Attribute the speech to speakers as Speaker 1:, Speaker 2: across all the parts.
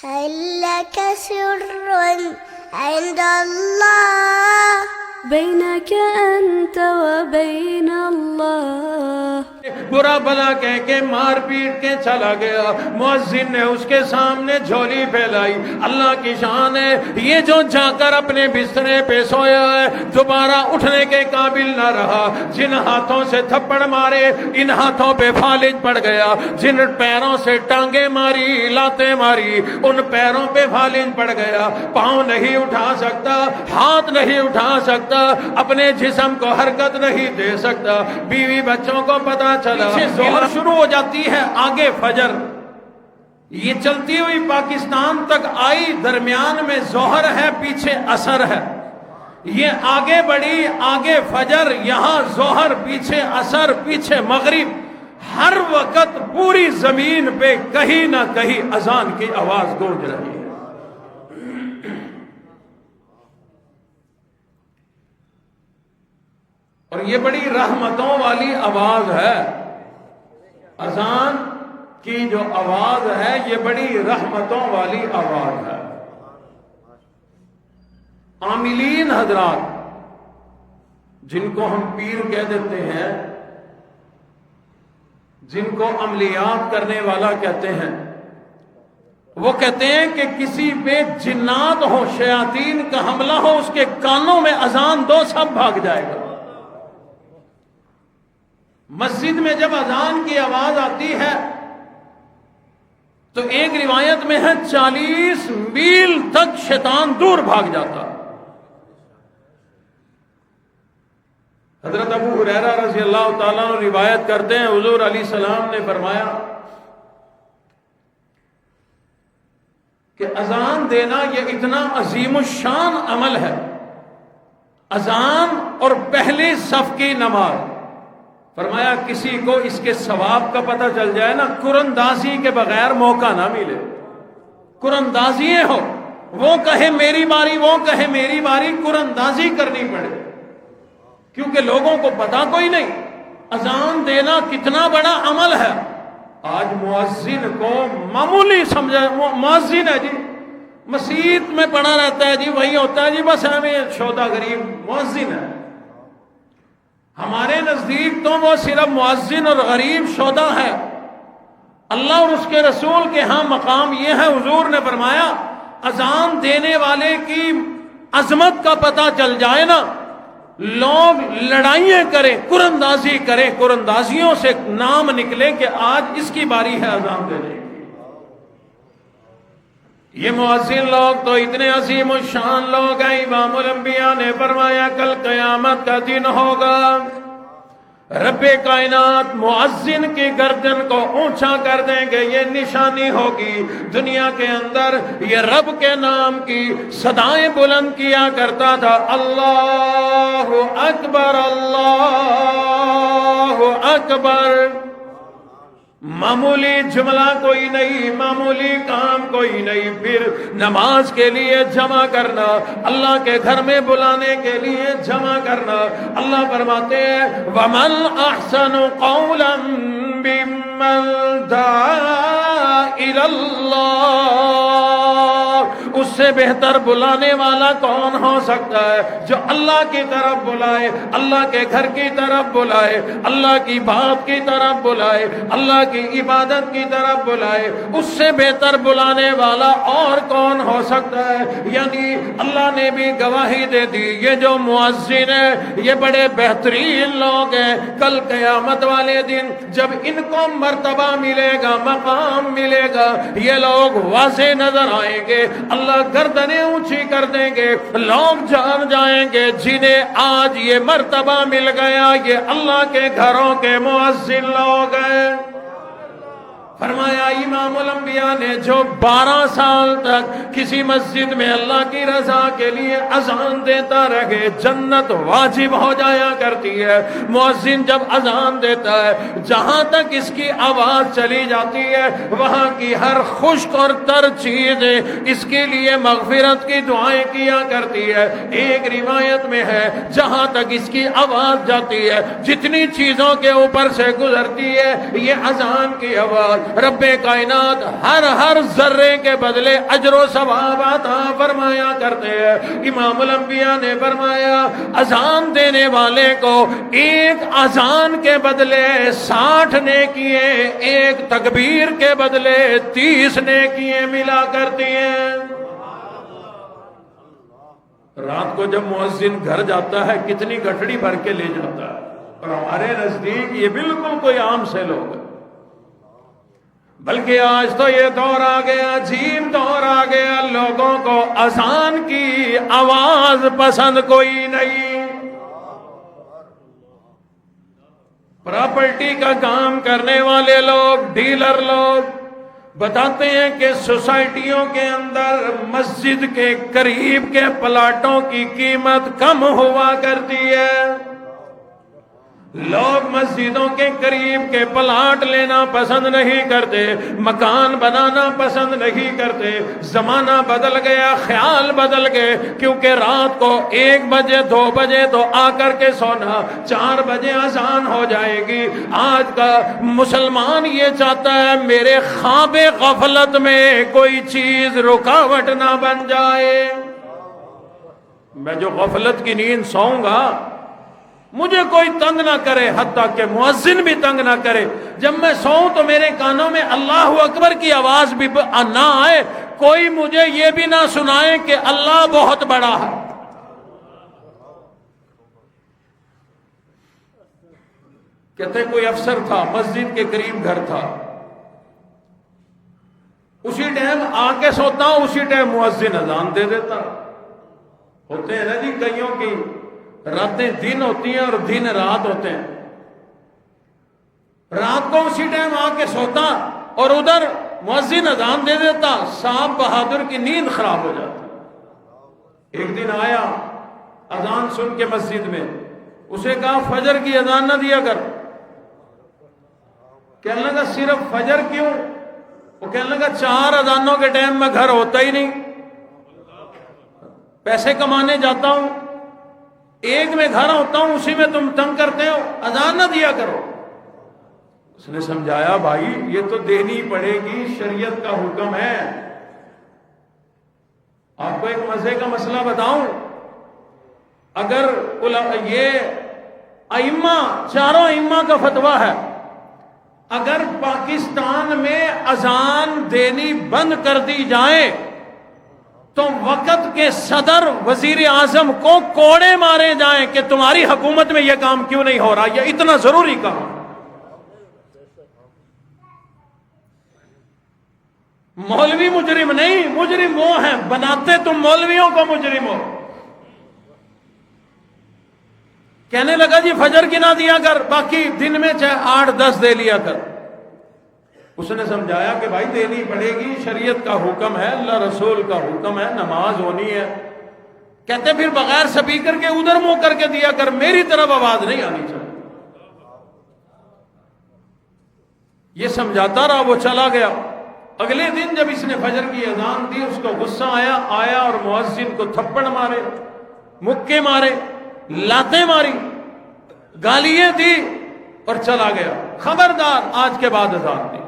Speaker 1: هل لك سر عند الله بينك أنت وبين الله؟
Speaker 2: برا بلا کہہ کے مار پیٹ کے چلا گیا، مؤذن نے اس کے سامنے جھولی پھیلائی۔ اللہ کی شان ہے، یہ جو جا کر اپنے بسترے پہ سویا ہے دوبارہ اٹھنے کے قابل نہ رہا۔ جن ہاتھوں سے تھپڑ مارے ان ہاتھوں پہ فالج پڑ گیا، جن پیروں سے ٹانگیں ماری لاتیں ماری ان پیروں پہ فالج پڑ گیا، پاؤں نہیں اٹھا سکتا، ہاتھ نہیں اٹھا سکتا، اپنے جسم کو حرکت نہیں دے سکتا۔ بیوی بچوں کو پتا چلا، ظہر شروع ہو جاتی ہے، آگے فجر، یہ چلتی ہوئی پاکستان تک آئی، درمیان میں ظہر ہے، پیچھے عصر ہے، یہ آگے بڑھی، آگے فجر، یہاں ظہر، پیچھے عصر، پیچھے مغرب، ہر وقت پوری زمین پہ کہیں نہ کہیں اذان کی آواز گونج رہی ہے۔ اور یہ بڑی رحمتوں والی آواز ہے، اذان کی جو آواز ہے یہ بڑی رحمتوں والی آواز ہے۔ عاملین حضرات، جن کو ہم پیر کہہ دیتے ہیں، جن کو عملیات کرنے والا کہتے ہیں، وہ کہتے ہیں کہ کسی پہ جنات ہو، شیاطین کا حملہ ہو، اس کے کانوں میں اذان دو سب بھاگ جائے گا۔ مسجد میں جب اذان کی آواز آتی ہے تو ایک روایت میں ہے 40 میل تک شیطان دور بھاگ جاتا۔ حضرت ابو ہریرہ رضی اللہ تعالیٰ عنہ روایت کرتے ہیں، حضور علیہ السلام نے فرمایا کہ اذان دینا یہ اتنا عظیم الشان عمل ہے، اذان اور پہلی صف کی نماز، فرمایا کسی کو اس کے ثواب کا پتہ چل جائے نا، قرآندازی کے بغیر موقع نہ ملے، قرآندازی ہو، وہ کہے میری باری، وہ کہے میری باری، قرآندازی کرنی پڑے، کیونکہ لوگوں کو پتہ کوئی نہیں اذان دینا کتنا بڑا عمل ہے۔ آج مؤذن کو معمولی سمجھا، مؤذن ہے جی، مسجد میں پڑھا رہتا ہے جی، وہی ہوتا ہے جی، بس ہمیں شودا غریب مؤذن ہے۔ ہمارے نزدیک تو وہ صرف مؤذن اور غریب شودا ہے، اللہ اور اس کے رسول کے ہاں مقام یہ ہے، حضور نے فرمایا اذان دینے والے کی عظمت کا پتہ چل جائے نا، لوگ لڑائیاں کریں، قرآندازی کریں، قرآندازیوں سے نام نکلے کہ آج اس کی باری ہے اذان دینے کی۔ یہ مؤذن لوگ تو اتنے عظیم الشان لوگ ہیں، امام الانبیاء نے فرمایا کل قیامت کا دن ہوگا، رب کائنات مؤذن کی گردن کو اونچا کر دیں گے، یہ نشانی ہوگی دنیا کے اندر یہ رب کے نام کی صدائیں بلند کیا کرتا تھا، اللہ اکبر اللہ اکبر۔ معمولی جملہ کوئی نہیں، معمولی کام کوئی نہیں، پھر نماز کے لیے جمع کرنا، اللہ کے گھر میں بلانے کے لیے جمع کرنا۔ اللہ فرماتے ہیں وَمَنْ أَحْسَنُ قَوْلًا مِّمَّنْ دَعَا إِلَى اللَّهِ، اس سے بہتر بلانے والا کون ہو سکتا ہے جو اللہ کی طرف بلائے، اللہ کے گھر کی طرف بلائے، اللہ کی بات کی طرف بلائے، اللہ کی عبادت کی طرف بلائے، اس سے بہتر بلانے والا اور کون ہو سکتا ہے؟ یعنی اللہ نے بھی گواہی دے دی یہ جو مؤذن ہے یہ بڑے بہترین لوگ ہیں، کل قیامت والے دن جب ان کو مرتبہ ملے گا، مقام ملے گا، یہ لوگ واضح نظر آئیں گے، اللہ گردنیں اونچی کر دیں گے، لوگ جان جائیں گے جنہیں آج یہ مرتبہ مل گیا یہ اللہ کے گھروں کے مؤذن لوگ ہیں۔ فرمایا امام الانبیاء نے جو 12 سال تک کسی مسجد میں اللہ کی رضا کے لیے اذان دیتا رہے جنت واجب ہو جایا کرتی ہے۔ مؤذن جب اذان دیتا ہے جہاں تک اس کی آواز چلی جاتی ہے وہاں کی ہر خشک اور تر چیز اس کے لیے مغفرت کی دعائیں کیا کرتی ہے۔ ایک روایت میں ہے جہاں تک اس کی آواز جاتی ہے جتنی چیزوں کے اوپر سے گزرتی ہے یہ اذان کی آواز رب کائنات ہر ذرے کے بدلے اجر و ثواب عطا فرمایا کرتے ہیں۔ امام الانبیاء نے فرمایا اذان دینے والے کو ایک اذان کے بدلے 60 نیکیاں، ایک تکبیر کے بدلے 30 نیکیاں ملا کرتی ہیں۔ رات کو جب مؤذن گھر جاتا ہے کتنی گٹھڑی بھر کے لے جاتا ہے، اور ہمارے نزدیک یہ بالکل کوئی عام سے لوگ ہیں، بلکہ آج تو یہ دور آ گیا، عجیب دور آ گیا، لوگوں کو اذان کی آواز پسند کوئی نہیں۔ پراپرٹی کا کام کرنے والے لوگ، ڈیلر لوگ بتاتے ہیں کہ سوسائٹیوں کے اندر مسجد کے قریب کے پلاٹوں کی قیمت کم ہوا کرتی ہے، لوگ مسجدوں کے قریب کے پلاٹ لینا پسند نہیں کرتے، مکان بنانا پسند نہیں کرتے۔ زمانہ بدل گیا، خیال بدل گئے، کیونکہ رات کو 1 بجے 2 بجے تو آ کر کے سونا، 4 بجے اذان ہو جائے گی۔ آج کا مسلمان یہ چاہتا ہے میرے خواب غفلت میں کوئی چیز رکاوٹ نہ بن جائے، میں جو غفلت کی نیند سوؤں گا مجھے کوئی تنگ نہ کرے، حتیٰ کہ مؤذن بھی تنگ نہ کرے۔ جب میں سوؤں تو میرے کانوں میں اللہ اکبر کی آواز بھی نہ آئے، کوئی مجھے یہ بھی نہ سنائے کہ اللہ بہت بڑا ہے۔ کہتے کوئی افسر تھا، مسجد کے قریب گھر تھا، اسی ٹائم آ کے سوتا ہوں، اسی ٹائم مؤذن اذان دے دیتا۔ ہوتے ہیں نا جی کئیوں کی راتیں دن ہوتی ہیں اور دن رات ہوتے ہیں، رات کو اسی ٹائم آ کے سوتا اور ادھر مؤذن اذان دے دیتا، صاحب بہادر کی نیند خراب ہو جاتی۔ ایک دن آیا اذان سن کے مسجد میں، اسے کہا فجر کی اذان نہ دیا کر۔ کہنے لگا صرف فجر کیوں؟ وہ کہنے لگا 4 اذانوں کے ٹائم میں گھر ہوتا ہی نہیں، پیسے کمانے جاتا ہوں، ایک میں گھر ہوتا ہوں، اسی میں تم تنگ کرتے ہو، اذان نہ دیا کرو۔ اس نے سمجھایا بھائی یہ تو دینی پڑے گی، شریعت کا حکم ہے۔ آپ کو ایک مزے کا مسئلہ بتاؤں، اگر یہ ائمہ، چاروں ائمہ کا فتویٰ ہے، اگر پاکستان میں اذان دینی بند کر دی جائے تو وقت کے صدر وزیر اعظم کو کوڑے مارے جائیں کہ تمہاری حکومت میں یہ کام کیوں نہیں ہو رہا، یہ اتنا ضروری کام۔ مولوی مجرم نہیں، مجرم وہ ہیں، بناتے تم مولویوں کو مجرم ہو۔ کہنے لگا جی فجر کی نہ دیا کر، باقی دن میں چاہے 8-10 دے لیا کر۔ اس نے سمجھایا کہ بھائی دینی پڑے گی، شریعت کا حکم ہے، اللہ رسول کا حکم ہے، نماز ہونی ہے۔ کہتے پھر بغیر سپیکر کے ادھر منہ کر کے دیا کر، میری طرف آواز نہیں آنی چاہیے۔ یہ سمجھاتا رہا، وہ چلا گیا۔ اگلے دن جب اس نے فجر کی اذان دی، اس کو غصہ آیا اور مؤذن کو تھپڑ مارے، مکے مارے، لاتیں ماری، گالیاں دی اور چلا گیا۔ خبردار آج کے بعد اذان دی۔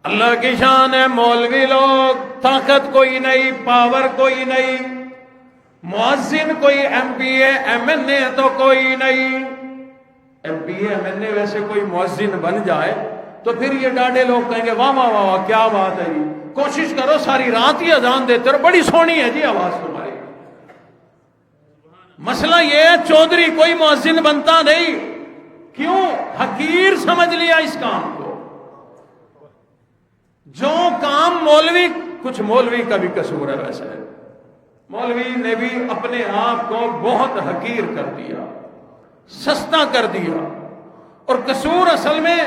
Speaker 2: اللہ کی شان ہے، مولوی لوگ طاقت کوئی نہیں، پاور کوئی نہیں، مؤذن کوئی M P A M N A تو کوئی نہیں۔ M P A M N A ویسے کوئی مؤذن بن جائے تو پھر یہ ڈاڈے لوگ کہیں گے واہ واہ واہ کیا بات ہے جی، کوشش کرو ساری رات ہی اذان دیتے رہو، بڑی سونی ہے جی آواز تمہاری۔ مسئلہ یہ ہے چودھری کوئی مؤذن بنتا نہیں، کیوں؟ حقیر سمجھ لیا اس کام کو۔ جو کام مولوی، کچھ مولوی کا بھی قصور ہے، ویسے مولوی نے بھی اپنے آپ کو بہت حقیر کر دیا، سستا کر دیا، اور قصور اصل میں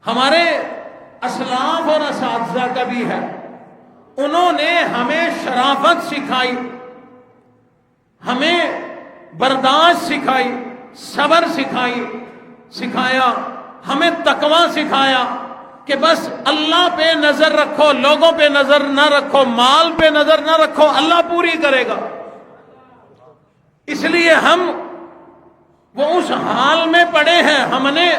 Speaker 2: ہمارے اسلاف اور اساتذہ کا بھی ہے۔ انہوں نے ہمیں شرافت سکھائی، ہمیں برداشت سکھائی، صبر سکھایا، ہمیں تقوی سکھایا کہ بس اللہ پہ نظر رکھو، لوگوں پہ نظر نہ رکھو، مال پہ نظر نہ رکھو، اللہ پوری کرے گا۔ اس لیے ہم وہ اس حال میں پڑے ہیں، ہم نے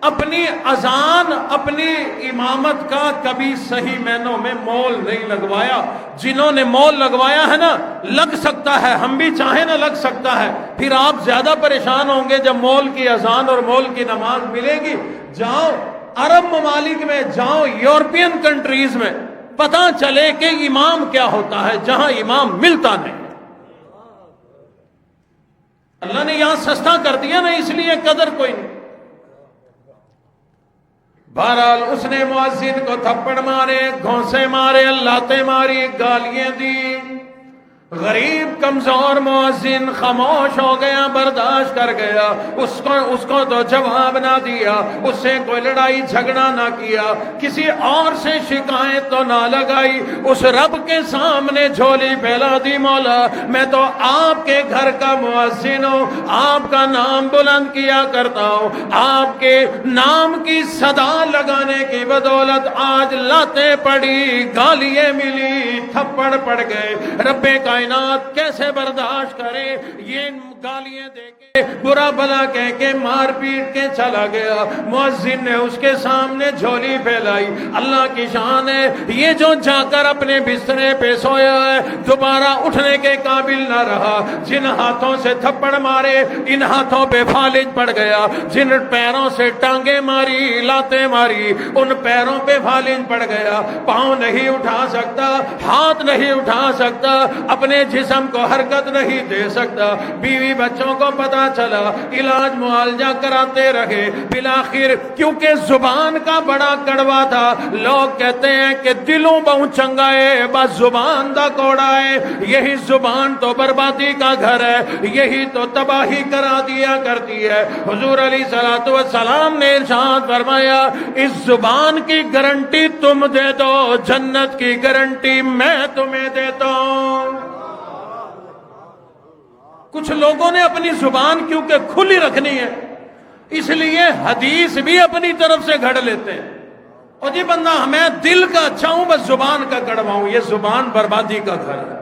Speaker 2: اپنی اذان اپنی امامت کا کبھی صحیح معنوں میں مول نہیں لگوایا. جنہوں نے مول لگوایا ہے نا، لگ سکتا ہے، ہم بھی چاہیں نا لگ سکتا ہے. پھر آپ زیادہ پریشان ہوں گے جب مول کی اذان اور مول کی نماز ملے گی. جاؤ عرب ممالک میں، جاؤ یورپین کنٹریز میں، پتہ چلے کہ امام کیا ہوتا ہے جہاں امام ملتا نہیں. اللہ نے یہاں سستا کر دیا نا، اس لیے قدر کوئی نہیں. بہرحال اس نے مؤذن کو تھپڑ مارے، گھونسے مارے، لاتیں ماری، گالیاں دی. غریب کمزور مؤذن خاموش ہو گیا، برداشت کر گیا. اس کو تو جواب نہ دیا، اس سے کوئی لڑائی جھگڑا نہ کیا، کسی اور سے شکایت تو نہ لگائی. اس رب کے سامنے جھولی پھیلا دی، مولا میں تو آپ کے گھر کا مؤذن ہوں، آپ کا نام بلند کیا کرتا ہوں، آپ کے نام کی صدا لگانے کی بدولت آج لاتیں پڑی، گالیاں ملی، تھپڑ پڑ گئے. رب کائنات کیسے برداشت کرے؟ یہ گالیاں دے کے، برا بلا کہہ کے، مار پیٹ کے چلا گیا. مؤذن نے اس کے سامنے جھولی پھیلائی. اللہ کی شان ہے، یہ جو جا کر اپنے بسترے پہ سویا ہے دوبارہ اٹھنے کے قابل نہ رہا. جن ہاتھوں سے تھپڑ مارے ان ہاتھوں پہ فالج پڑ گیا، جن پیروں سے ٹانگیں ماری، لاتیں ماری، ان پیروں پہ فالج پڑ گیا. پاؤں نہیں اٹھا سکتا، ہاتھ نہیں اٹھا سکتا، اپنے جسم کو حرکت نہیں دے سکتا. بیوی بچوں کو پتا چلا، علاج معالجہ کراتے رہے. بالآخر کیونکہ زبان کا بڑا کڑوا تھا، لوگ کہتے ہیں کہ دلوں بہو چنگا ہے بس زبان دا کوڑا ہے. یہی زبان تو بربادی کا گھر ہے، یہی تو تباہی کرا دیا کرتی ہے. حضور علیہ الصلوۃ والسلام نے ارشاد فرمایا، اس زبان کی گارنٹی تم دے دو، جنت کی گارنٹی میں تمہیں دیتا ہوں. کچھ لوگوں نے اپنی زبان کیونکہ کھلی رکھنی ہے اس لیے حدیث بھی اپنی طرف سے گھڑ لیتے ہیں. اور جی بندہ میں دل کا اچھا ہوں بس زبان کا کڑوا ہوں. یہ زبان بربادی کا گھر ہے.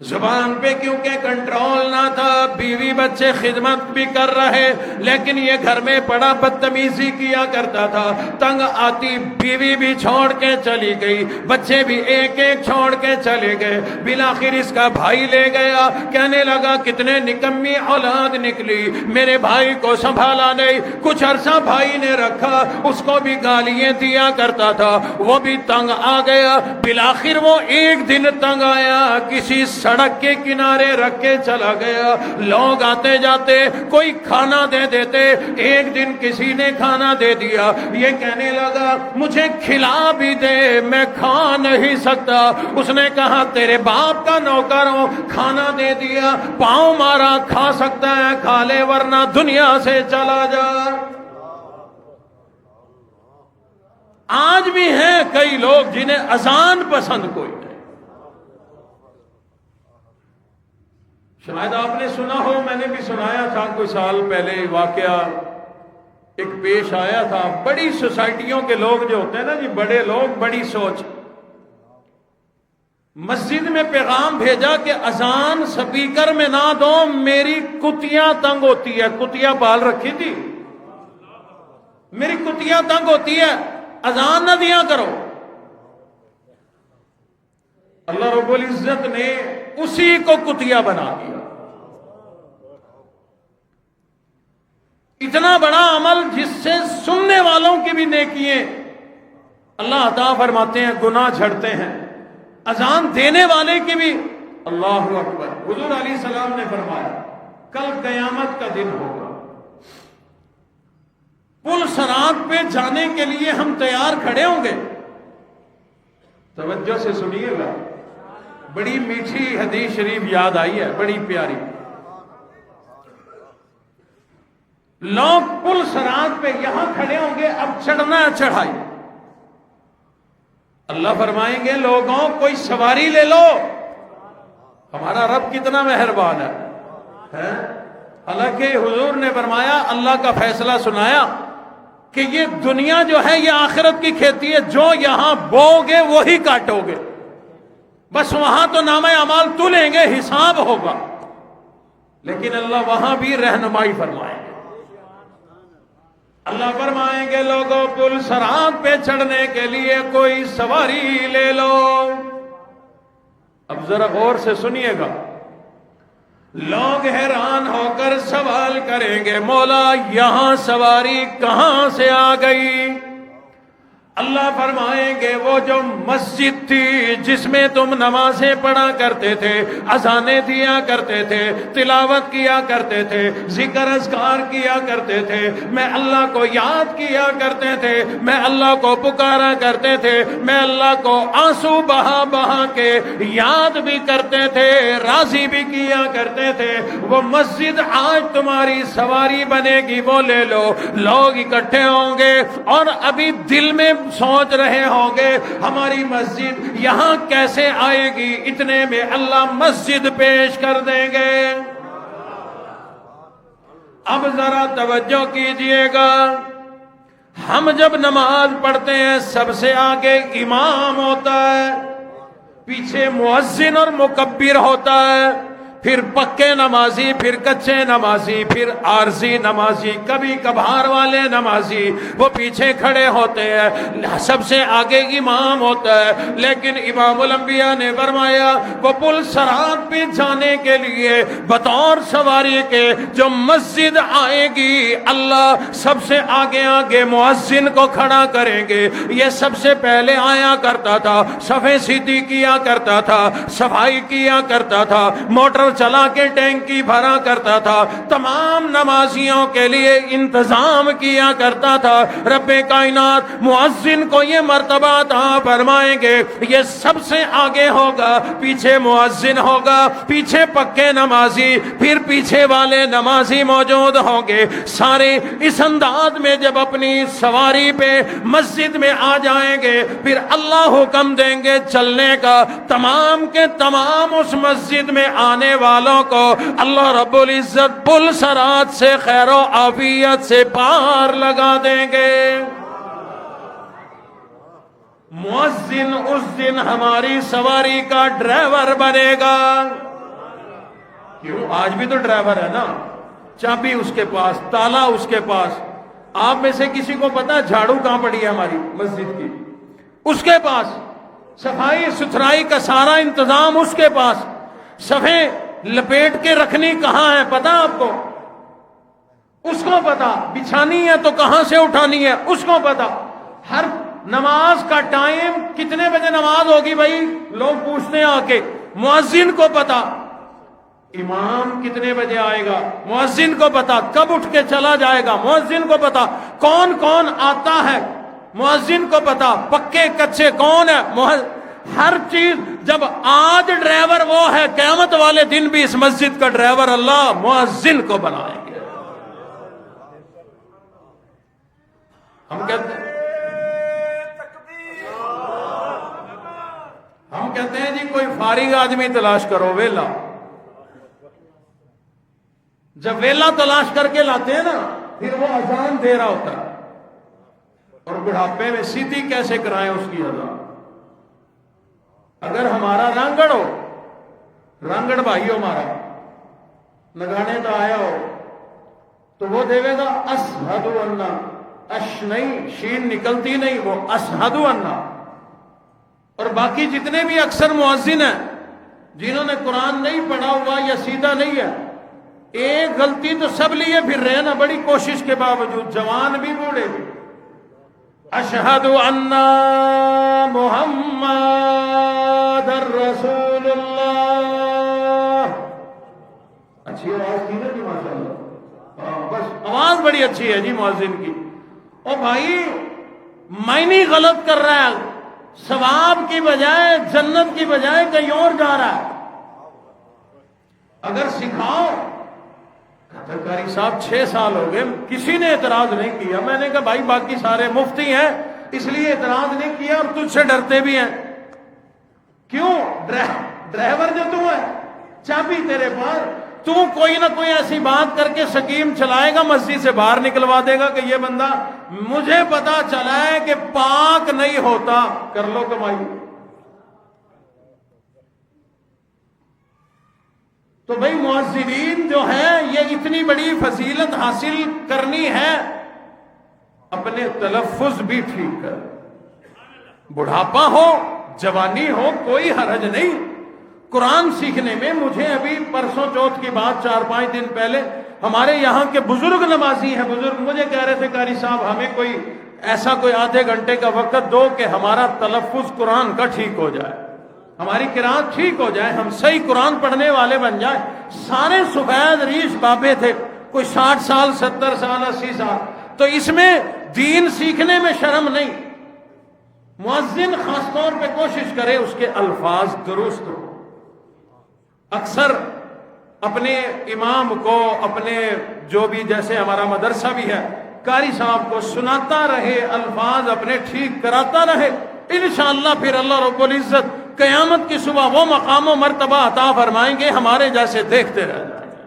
Speaker 2: زبان پہ کیونکہ کنٹرول نہ تھا، بیوی بچے خدمت بھی کر رہے لیکن یہ گھر میں بڑا بدتمیزی کیا کرتا تھا. تنگ آتی بیوی بھی چھوڑ کے چلی گئی، بچے بھی ایک ایک چھوڑ کے چلے گئے. بالآخر اس کا بھائی لے گیا، کہنے لگا کتنے نکمی اولاد نکلی، میرے بھائی کو سنبھالا نہیں. کچھ عرصہ بھائی نے رکھا، اس کو بھی گالیاں دیا کرتا تھا، وہ بھی تنگ آ گیا. بالآخر وہ ایک دن تنگ آیا، کسی سڑک کے کنارے رکھ کے چلا گیا. لوگ آتے جاتے کوئی کھانا دے دیتے. ایک دن کسی نے کھانا دے دیا، یہ کہنے لگا مجھے کھلا بھی دے، میں کھا نہیں سکتا. اس نے کہا تیرے باپ کا نوکر ہوں، کھانا دے دیا، پاؤں مارا، کھا سکتا ہے کھا لے ورنہ دنیا سے چلا جا. آج بھی ہیں کئی لوگ جنہیں اذان پسند کوئی نہیں. شاید آپ نے سنا ہو، میں نے بھی سنایا تھا کوئی سال پہلے واقعہ ایک پیش آیا تھا. بڑی سوسائٹیوں کے لوگ جو ہوتے ہیں نا جی، بڑے لوگ، بڑی سوچ، مسجد میں پیغام بھیجا کہ اذان سپیکر میں نہ دو، میری کتیاں تنگ ہوتی ہے. کتیا پال رکھی تھی، میری کتیاں تنگ ہوتی ہے، اذان نہ دیا کرو. اللہ رب العزت نے اسی کو کتیا بنا دیا. اتنا بڑا عمل جس سے سننے والوں کی بھی نیکییں اللہ عطا فرماتے ہیں، گناہ جھڑتے ہیں. اذان دینے والے کی بھی. اللہ اکبر. حضور علیہ السلام نے فرمایا کل قیامت کا دن ہوگا، پل صراط پہ جانے کے لیے ہم تیار کھڑے ہوں گے. توجہ سے سنیے گا، بڑی میٹھی حدیث شریف یاد آئی ہے، بڑی پیاری. لوگ پل صراط پہ یہاں کھڑے ہوں گے، اب چڑھنا چڑھائی. اللہ فرمائیں گے لوگوں کوئی سواری لے لو. ہمارا رب کتنا مہربان ہے. حالانکہ حضور نے فرمایا، اللہ کا فیصلہ سنایا کہ یہ دنیا جو ہے یہ آخرت کی کھیتی ہے، جو یہاں بو گے وہی کاٹو گے، بس وہاں تو نامہ اعمال تو لیں گے، حساب ہوگا. لیکن اللہ وہاں بھی رہنمائی فرمائیں گے. اللہ فرمائیں گے لوگوں پل صراط پہ چڑھنے کے لیے کوئی سواری لے لو. اب ذرا غور سے سنیے گا. لوگ حیران ہو کر سوال کریں گے مولا یہاں سواری کہاں سے آ گئی؟ اللہ فرمائیں گے وہ جو مسجد تھی جس میں تم نمازیں پڑھا کرتے تھے، اذانیں دیا کرتے تھے، تلاوت کیا کرتے تھے، ذکر اذکار کیا کرتے تھے، میں اللہ کو یاد کیا کرتے تھے، میں اللہ کو پکارا کرتے تھے، میں اللہ کو آنسو بہا بہا کے یاد بھی کرتے تھے، راضی بھی کیا کرتے تھے، وہ مسجد آج تمہاری سواری بنے گی، وہ لے لو. لوگ اکٹھے ہوں گے اور ابھی دل میں سوچ رہے ہوں گے ہماری مسجد یہاں کیسے آئے گی، اتنے میں اللہ مسجد پیش کر دیں گے. اب ذرا توجہ کیجئے گا. ہم جب نماز پڑھتے ہیں سب سے آگے امام ہوتا ہے، پیچھے مؤذن اور مکبر ہوتا ہے، پھر پکے نمازی، پھر کچے نمازی، پھر عارضی نمازی، کبھی کبھار والے نمازی وہ پیچھے کھڑے ہوتے ہیں. سب سے آگے امام ہوتا ہے. لیکن امام الانبیاء نے فرمایا وہ پل صراط پہ جانے کے لیے بطور سواری کے جو مسجد آئے گی، اللہ سب سے آگے آگے مؤذن کو کھڑا کریں گے. یہ سب سے پہلے آیا کرتا تھا، صفیں سیدھی کیا کرتا تھا، صفائی کیا کرتا تھا، موٹر چلا کے ٹینکی بھرا کرتا تھا، تمام نمازیوں کے لیے انتظام کیا کرتا تھا. رب کائنات مؤذن کو یہ مرتبہ عطا فرمائیں گے یہ سب سے آگے ہوگا، پیچھے مؤذن ہوگا، پیچھے پکے نمازی، پھر پیچھے والے نمازی موجود ہوں گے. سارے اس انداز میں جب اپنی سواری پہ مسجد میں آ جائیں گے پھر اللہ حکم دیں گے چلنے کا. تمام کے تمام اس مسجد میں آنے والوں کو اللہ رب العزت پل صراط سے خیر و عافیت سے پار لگا دیں گے. مؤذن اس دن ہماری سواری کا ڈرائیور بنے گا. کیوں؟ آج بھی تو ڈرائیور ہے نا، چابی اس کے پاس، تالا اس کے پاس. آپ میں سے کسی کو پتا جھاڑو کہاں پڑی ہے ہماری مسجد کی؟ اس کے پاس. صفائی ستھرائی کا سارا انتظام اس کے پاس. صفیں لپیٹ کے رکھنی کہاں ہے پتا آپ کو؟ اس کو پتا. بچھانی ہے تو کہاں سے اٹھانی ہے اس کو پتا. ہر نماز کا ٹائم کتنے بجے نماز ہوگی بھائی لوگ پوچھتے ہیں آ کے، مؤذن کو پتا. امام کتنے بجے آئے گا مؤذن کو پتا. کب اٹھ کے چلا جائے گا مؤذن کو پتا. کون کون آتا ہے مؤذن کو پتا. پکے کچے کون ہے ہر چیز. جب آج ڈرائیور وہ ہے قیامت والے دن بھی اس مسجد کا ڈرائیور اللہ مؤذن کو بنائیں گے. ہم کہتے ہیں جی کوئی فارغ آدمی تلاش کرو ویلا. جب ویلا تلاش کر کے لاتے ہیں نا پھر وہ اذان دے رہا ہوتا ہے اور بڑھاپے میں سیدھی کیسے کرائیں اس کی اذان. اگر ہمارا رانگڑ ہو، رانگڑ بھائی ہمارا نگانے تو آیا ہو تو وہ دے گا اشہد ان، اش نہیں، شین نکلتی نہیں، وہ اشہد ان. اور باقی جتنے بھی اکثر مؤذن ہیں جنہوں نے قرآن نہیں پڑھا ہوا یا سیدھا نہیں ہے، ایک غلطی تو سب لیے پھر رہے نا بڑی کوشش کے باوجود، جوان بھی بوڑھے بھی. اشہد ان محمد رسول اللہ. اچھی آواز تھی نا جی ماشاء اللہ. بس آواز بڑی اچھی ہے جی مؤذن کی. او بھائی معنی غلط کر رہا ہے، ثواب کی بجائے جنت کی بجائے کہیں اور جا رہا ہے. اگر سکھاؤ. قاری صاحب 6 سال ہو گئے کسی نے اعتراض نہیں کیا. میں نے کہا بھائی باقی سارے مفتی ہیں اس لیے اعتراض نہیں کیا اور تجھ سے ڈرتے بھی ہیں. کیوں؟ ڈرائیور جو تو ہے، چابی تیرے پاس. تو کوئی نہ کوئی ایسی بات کر کے سکیم چلائے گا، مسجد سے باہر نکلوا دے گا کہ یہ بندہ مجھے پتا چلا ہے کہ پاک نہیں ہوتا، کر لو کمائی. تو بھائی مؤذنین جو ہیں یہ اتنی بڑی فضیلت حاصل کرنی ہے اپنے تلفظ بھی ٹھیک کر. بڑھاپا ہو جوانی ہو کوئی حرج نہیں قرآن سیکھنے میں. مجھے ابھی پرسوں چوتھ کی بات 4-5 دن پہلے ہمارے یہاں کے بزرگ نمازی ہیں, بزرگ مجھے کہہ رہے تھے قاری صاحب ہمیں کوئی ایسا کوئی آدھے گھنٹے کا وقت دو کہ ہمارا تلفظ قرآن کا ٹھیک ہو جائے, ہماری قرآت ٹھیک ہو جائے, ہم صحیح قرآن پڑھنے والے بن جائیں. سارے سفید ریش بابے تھے, کوئی 60 سال 70 سال 80 سال. تو اس میں دین سیکھنے میں شرم نہیں. مؤذن خاص طور پہ کوشش کرے اس کے الفاظ درست ہو. اکثر اپنے امام کو, اپنے جو بھی جیسے ہمارا مدرسہ بھی ہے, قاری صاحب کو سناتا رہے, الفاظ اپنے ٹھیک کراتا رہے. انشاءاللہ پھر اللہ رب العزت قیامت کی صبح وہ مقام و مرتبہ عطا فرمائیں گے ہمارے جیسے دیکھتے رہ جائیں گے.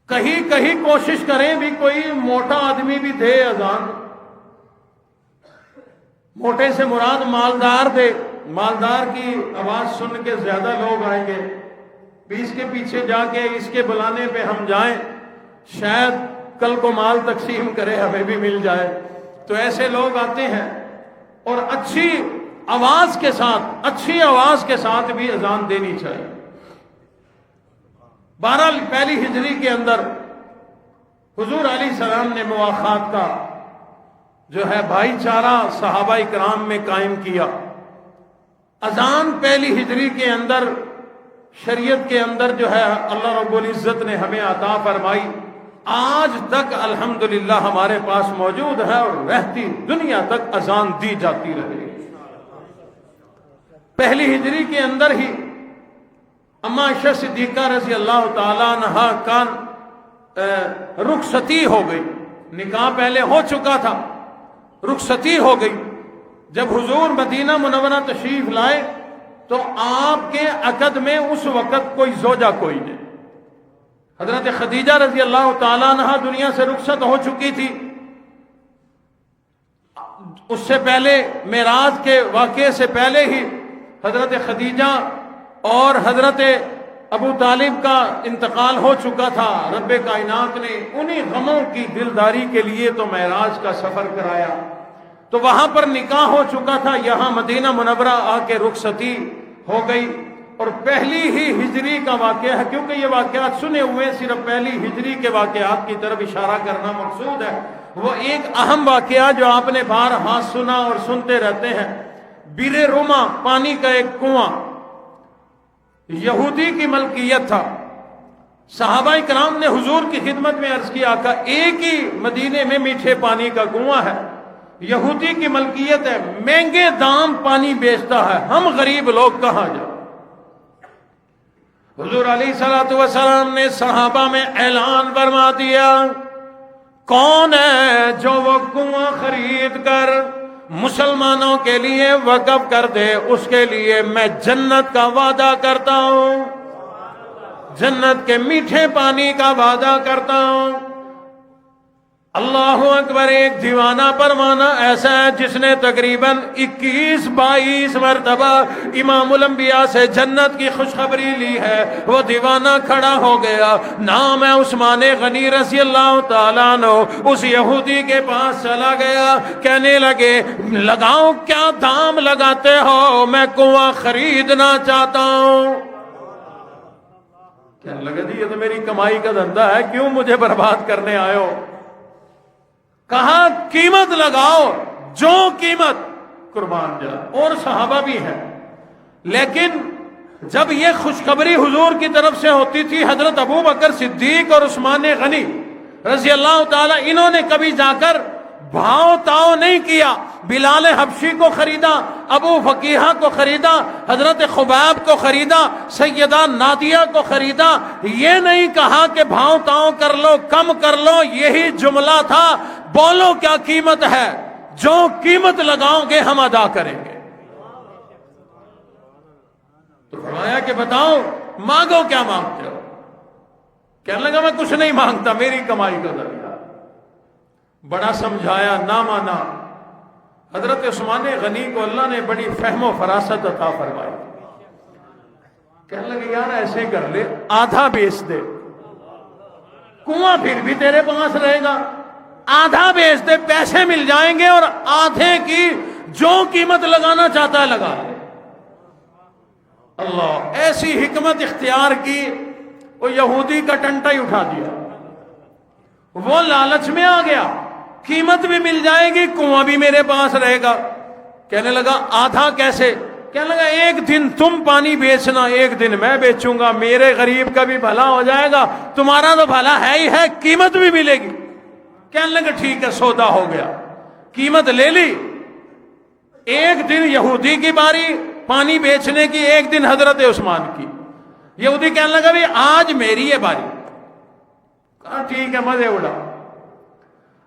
Speaker 2: کہیں کہیں کوشش کریں بھی کوئی موٹا آدمی بھی دے اذان. موٹے سے مراد مالدار دے, مالدار کی آواز سن کے زیادہ لوگ آئیں گے. اس کے پیچھے جا کے اس کے بلانے پہ ہم جائیں, شاید کل کو مال تقسیم کرے ہمیں بھی مل جائے. تو ایسے لوگ آتے ہیں اور اچھی آواز کے ساتھ بھی اذان دینی چاہیے. بہرحال پہلی ہجری کے اندر حضور علیہ السلام نے مواخات کا جو ہے بھائی چارہ صحابہ کرام میں قائم کیا. اذان پہلی ہجری کے اندر شریعت کے اندر جو ہے اللہ رب العزت نے ہمیں عطا فرمائی, آج تک الحمدللہ ہمارے پاس موجود ہے اور رہتی دنیا تک اذان دی جاتی رہے. پہلی ہجری کے اندر ہی اما عائشہ صدیقہ رضی اللہ تعالیٰ عنہا کا رخصتی ہو گئی. نکاح پہلے ہو چکا تھا, رخصتی ہو گئی. جب حضور مدینہ منورہ تشریف لائے تو آپ کے عقد میں اس وقت کوئی زوجہ کوئی نہیں. حضرت خدیجہ رضی اللہ تعالیٰ عنہا دنیا سے رخصت ہو چکی تھی. اس سے پہلے معراج کے واقعے سے پہلے ہی حضرت خدیجہ اور حضرت ابو طالب کا انتقال ہو چکا تھا. رب کائنات نے انہی غموں کی دلداری کے لیے تو معراج کا سفر کرایا. تو وہاں پر نکاح ہو چکا تھا, یہاں مدینہ منورہ آ کے رخصتی ہو گئی. اور پہلی ہی ہجری کا واقعہ ہے, کیونکہ یہ واقعات سنے ہوئے صرف پہلی ہجری کے واقعات کی طرف اشارہ کرنا مقصود ہے. وہ ایک اہم واقعہ جو آپ نے بارہا سنا اور سنتے رہتے ہیں, بیر روما پانی کا ایک کنواں یہودی کی ملکیت تھا. صحابہ کرام نے حضور کی خدمت میں عرض کیا آقا ایک ہی مدینے میں میٹھے پانی کا کنواں ہے, یہودی کی ملکیت ہے, مہنگے دام پانی بیچتا ہے, ہم غریب لوگ کہاں جائیں. حضور علیہ الصلوۃ والسلام نے صحابہ میں اعلان فرما دیا, کون ہے جو وہ کنواں خرید کر مسلمانوں کے لیے وقف کر دے, اس کے لیے میں جنت کا وعدہ کرتا ہوں, جنت کے میٹھے پانی کا وعدہ کرتا ہوں. اللہ اکبر. ایک دیوانہ پروانہ ایسا ہے جس نے تقریباً 21-22 مرتبہ امام الانبیاء سے جنت کی خوشخبری لی ہے. وہ دیوانہ کھڑا ہو گیا, نام ہے عثمان غنی رضی اللہ تعالیٰ عنہ. اس یہودی کے پاس چلا گیا, کہنے لگے لگاؤ کیا دام لگاتے ہو, میں کنواں خریدنا چاہتا ہوں. کہنے لگا جی یہ تو میری کمائی کا دھندا ہے, کیوں مجھے برباد کرنے آئے ہو. کہا قیمت لگاؤ, جو قیمت قربان جا. اور صحابہ بھی ہیں, لیکن جب یہ خوشخبری حضور کی طرف سے ہوتی تھی, حضرت ابو بکر صدیق اور عثمان غنی رضی اللہ تعالی, انہوں نے کبھی جا کر بھاؤ تاؤ نہیں کیا. بلال حبشی کو خریدا, ابو فقیحہ کو خریدا, حضرت خباب کو خریدا, سیدہ نادیہ کو خریدا. یہ نہیں کہا کہ بھاؤ تاؤ کر لو, کم کر لو, یہی جملہ تھا, بولو کیا قیمت ہے, جو قیمت لگاؤ گے ہم ادا کریں گے. تو فرمایا کہ بتاؤ مانگو کیا مانگتے ہو. کہنے لگا میں کچھ نہیں مانگتا, میری کمائی کا ذریعہ. بڑا سمجھایا, نہ مانا. حضرت عثمان غنی کو اللہ نے بڑی فہم و فراست عطا فرمائی. کہنے لگے یار ایسے کر لے, آدھا بیچ دے, کنواں پھر بھی تیرے پاس رہے گا، آدھا بیچ دے پیسے مل جائیں گے، اور آدھے کی جو قیمت لگانا چاہتا ہے لگا لے۔ اللہ ایسی حکمت اختیار کی، وہ یہودی کا ٹنٹا ہی اٹھا دیا، وہ لالچ میں آ گیا، قیمت بھی مل جائے گی، کنواں بھی میرے پاس رہے گا۔ کہنے لگا آدھا کیسے؟ کہنے لگا ایک دن تم پانی بیچنا، ایک دن میں بیچوں گا، میرے غریب کا بھی بھلا ہو جائے گا، تمہارا تو بھلا ہے ہی ہے، قیمت بھی ملے گی۔ کہنے لگا ٹھیک ہے، سودا ہو گیا، قیمت لے لی۔ ایک دن یہودی کی باری پانی بیچنے کی، ایک دن حضرت عثمان کی۔ یہودی کہنے لگا بھی آج میری ہے باری، کہا ٹھیک ہے، مزے اڑا۔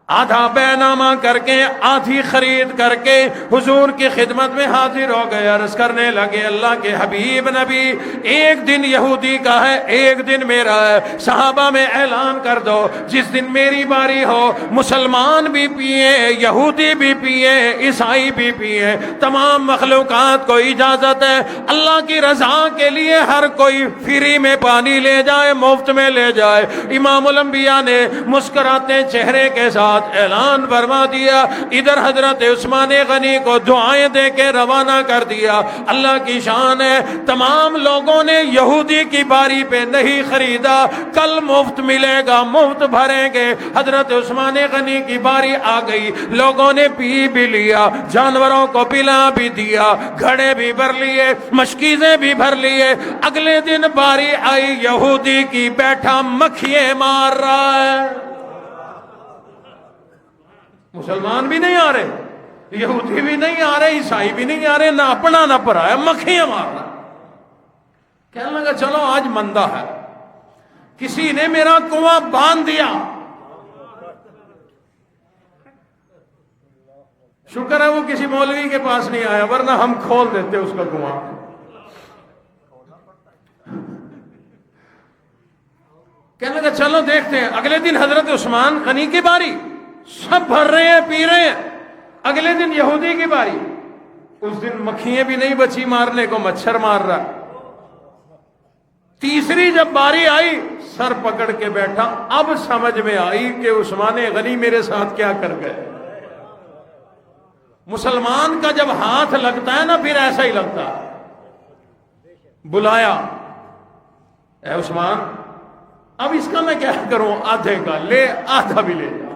Speaker 2: آدھا بینامہ کر کے، آدھی خرید کر کے حضور کی خدمت میں حاضر ہو گئے، عرض کرنے لگے اللہ کے حبیب نبی، ایک دن یہودی کا ہے، ایک دن میرا ہے، صحابہ میں اعلان کر دو جس دن میری باری ہو مسلمان بھی پیئے، یہودی بھی پیئے، عیسائی بھی پیئے، تمام مخلوقات کو اجازت ہے، اللہ کی رضا کے لیے ہر کوئی فری میں پانی لے جائے، مفت میں لے جائے۔ امام الانبیاء نے مسکراتے چہرے کے ساتھ اعلان فرما دیا۔ ادھر حضرت عثمان غنی کو دعائیں دے کے روانہ کر دیا۔ اللہ کی شان ہے، تمام لوگوں نے یہودی کی باری پہ نہیں خریدا، کل مفت ملے گا، مفت بھریں گے۔ حضرت عثمان غنی کی باری آ گئی، لوگوں نے پی بھی لیا، جانوروں کو پلا بھی دیا، گھڑے بھی بھر لیے، مشکیزیں بھی بھر لیے۔ اگلے دن باری آئی یہودی کی، بیٹھا مکھیے مار رہا ہے۔ مسلمان بھی نہیں آ رہے، یہودی بھی نہیں آ رہے، عیسائی بھی نہیں آ رہے، نہ اپنا نہ پرایا، مکھیاں مارنا۔ کہنے لگا چلو آج مندہ ہے، کسی نے میرا کنواں باندھ دیا، شکر ہے وہ کسی مولوی کے پاس نہیں آیا، ورنہ ہم کھول دیتے اس کا کنواں۔ کہنے لگا چلو دیکھتے ہیں۔ اگلے دن حضرت عثمان غنی کی باری، سب بھر رہے ہیں، پی رہے ہیں۔ اگلے دن یہودی کی باری، اس دن مکھیاں بھی نہیں بچی مارنے کو، مچھر مار رہا۔ تیسری جب باری آئی، سر پکڑ کے بیٹھا، اب سمجھ میں آئی کہ عثمان غنی میرے ساتھ کیا کر گئے۔ مسلمان کا جب ہاتھ لگتا ہے نا پھر ایسا ہی لگتا ہے۔ بلایا، اے عثمان اب اس کا میں کیا کروں، آدھے کا لے، آدھا بھی لے جا۔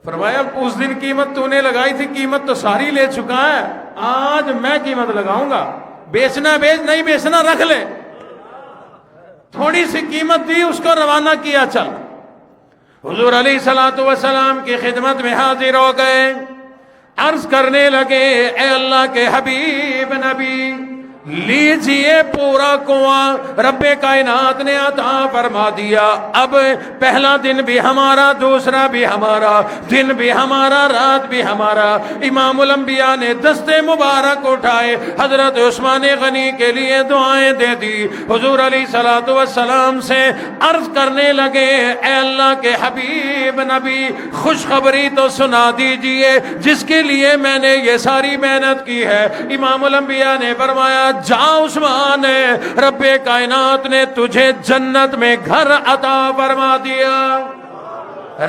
Speaker 2: فرمایا اس دن قیمت تو نے لگائی تھی، قیمت تو ساری لے چکا ہے، آج میں قیمت لگاؤں گا، بیچنا بیچ، نہیں بیچنا رکھ لے۔ تھوڑی سی قیمت دی، اس کو روانہ کیا، چل۔ حضور علیہ الصلوۃ والسلام کی خدمت میں حاضر ہو گئے، عرض کرنے لگے اے اللہ کے حبیب نبی، لیجئے پورا کنواں رب کائنات نے عطا فرما دیا۔ اب پہلا دن بھی ہمارا، دوسرا بھی ہمارا، دن بھی ہمارا، رات بھی ہمارا۔ امام الانبیاء نے دستے مبارک اٹھائے، حضرت عثمان غنی کے لیے دعائیں دے دی۔ حضور علیہ الصلوۃ والسلام سے عرض کرنے لگے اے اللہ کے حبیب نبی، خوشخبری تو سنا دیجئے جس کے لیے میں نے یہ ساری محنت کی ہے۔ امام الانبیاء نے فرمایا جا عثمان، رب کائنات نے تجھے جنت میں گھر عطا فرما دیا،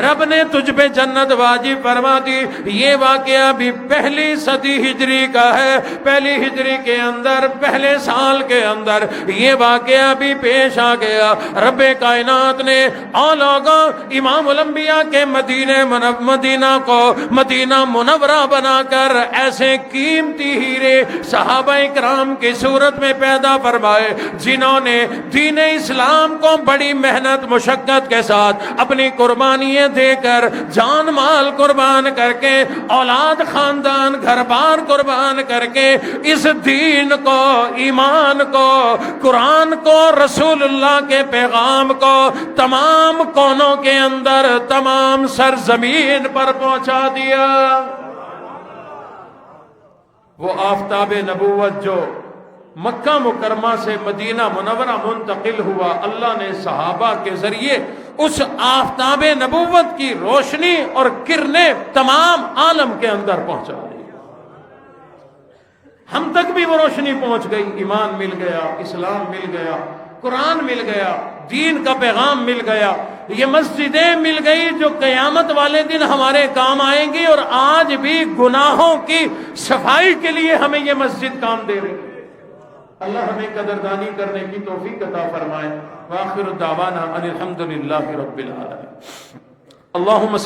Speaker 2: رب نے تجھ پہ جنت واجب فرما دی۔ یہ واقعہ بھی پہلی صدی ہجری کا ہے، پہلی ہجری کے اندر، پہلے سال کے اندر یہ واقعہ بھی پیش آ گیا۔ رب کائنات نے اور لوگوں امام الانبیاء کے مدینہ کو مدینہ منورہ بنا کر ایسے قیمتی ہیرے صحابہ کرام کی صورت میں پیدا فرمائے، جنہوں نے دین اسلام کو بڑی محنت مشقت کے ساتھ اپنی قربانی دے کر، جان مال قربان کر کے، اولاد خاندان گھر بار قربان کر کے اس دین کو، ایمان کو، قرآن کو، رسول اللہ کے پیغام کو تمام کونوں کے اندر، تمام سرزمین پر پہنچا دیا۔ وہ آفتاب نبوت جو مکہ مکرمہ سے مدینہ منورہ منتقل ہوا، اللہ نے صحابہ کے ذریعے اس آفتاب نبوت کی روشنی اور کرنیں تمام عالم کے اندر پہنچا دی۔ ہم تک بھی وہ روشنی پہنچ گئی، ایمان مل گیا، اسلام مل گیا، قرآن مل گیا، دین کا پیغام مل گیا، یہ مسجدیں مل گئی جو قیامت والے دن ہمارے کام آئیں گی، اور آج بھی گناہوں کی صفائی کے لیے ہمیں یہ مسجد کام دے رہی ہے۔ اللہ ہمیں قدردانی کرنے کی توفیق عطا فرمائے۔ وآخر دعوانا ان الحمد للہ رب العالمین۔ اللہم